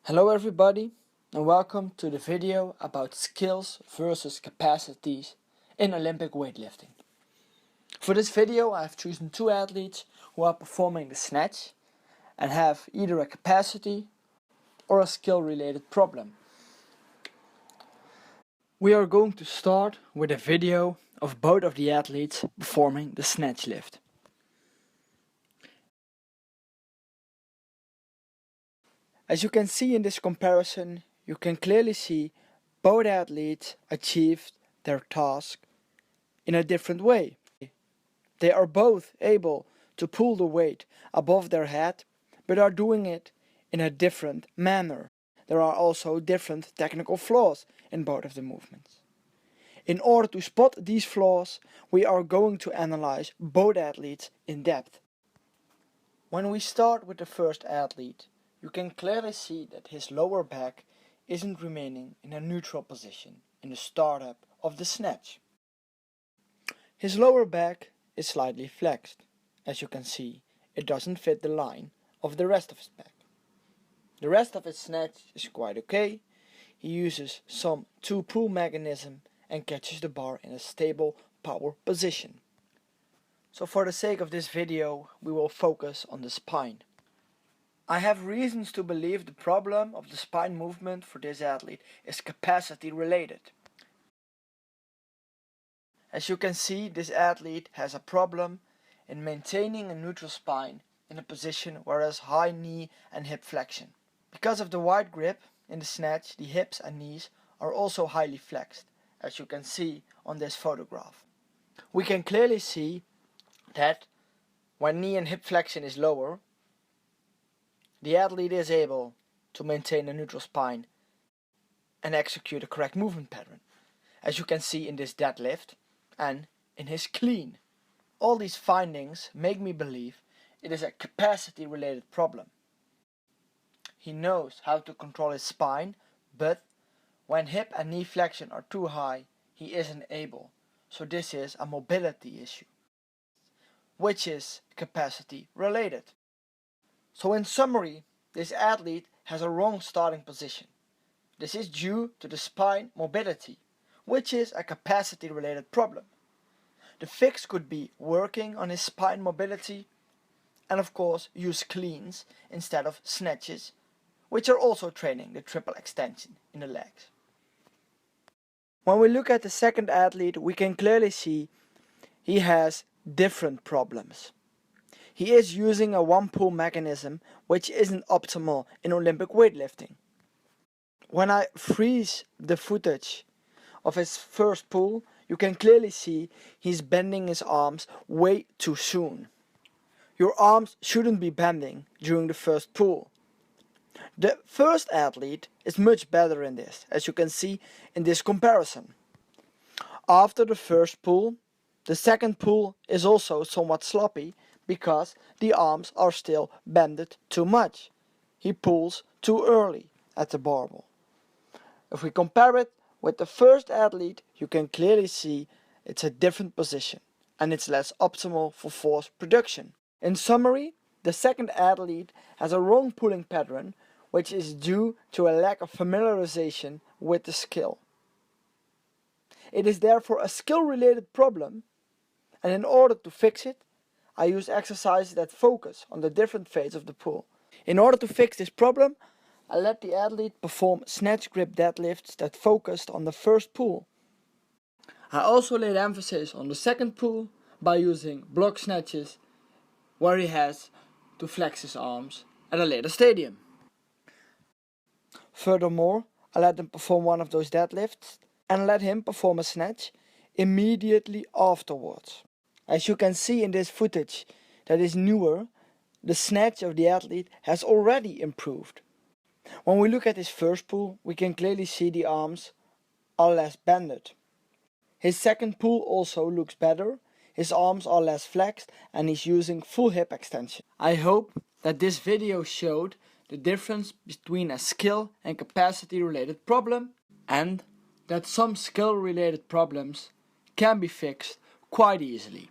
Hello everybody and welcome to the video about skills versus capacities in Olympic weightlifting. For this video I have chosen two athletes who are performing the snatch and have either a capacity or a skill related problem. We are going to start with a video of both of the athletes performing the snatch lift. As you can see in this comparison, you can clearly see both athletes achieved their task in a different way. They are both able to pull the weight above their head, but are doing it in a different manner. There are also different technical flaws in both of the movements. In order to spot these flaws, we are going to analyze both athletes in depth. When we start with the first athlete, you can clearly see that his lower back isn't remaining in a neutral position in the startup of the snatch. His lower back is slightly flexed. As you can see, it doesn't fit the line of the rest of his back. The rest of his snatch is quite okay. He uses some two-pull mechanism and catches the bar in a stable power position. So for the sake of this video, we will focus on the spine. I have reasons to believe the problem of the spine movement for this athlete is capacity related. As you can see, this athlete has a problem in maintaining a neutral spine in a position where there is high knee and hip flexion. Because of the wide grip in the snatch, the hips and knees are also highly flexed, as you can see on this photograph. We can clearly see that when knee and hip flexion is lower, the athlete is able to maintain a neutral spine and execute a correct movement pattern, as you can see in this deadlift and in his clean. All these findings make me believe it is a capacity related problem. He knows how to control his spine, but when hip and knee flexion are too high, he isn't able. So this is a mobility issue, which is capacity related. So in summary, this athlete has a wrong starting position. This is due to the spine mobility, which is a capacity related problem. The fix could be working on his spine mobility and of course use cleans instead of snatches, which are also training the triple extension in the legs. When we look at the second athlete, we can clearly see he has different problems. He is using a one-pull mechanism which isn't optimal in Olympic weightlifting. When I freeze the footage of his first pull, you can clearly see he's bending his arms way too soon. Your arms shouldn't be bending during the first pull. The first athlete is much better in this, as you can see in this comparison. After the first pull, the second pull is also somewhat sloppy because the arms are still bended too much. He pulls too early at the barbell. If we compare it with the first athlete, you can clearly see it's a different position and it's less optimal for force production. In summary, the second athlete has a wrong pulling pattern, which is due to a lack of familiarization with the skill. It is therefore a skill-related problem, and in order to fix it, I use exercises that focus on the different phases of the pull. In order to fix this problem, I let the athlete perform snatch grip deadlifts that focused on the first pull. I also laid emphasis on the second pull by using block snatches where he has to flex his arms at a later stadium. Furthermore, I let him perform one of those deadlifts and let him perform a snatch immediately afterwards. As you can see in this footage that is newer, the snatch of the athlete has already improved. When we look at his first pull, we can clearly see the arms are less bended. His second pull also looks better, his arms are less flexed and he's using full hip extension. I hope that this video showed the difference between a skill and capacity related problem and that some skill related problems can be fixed quite easily.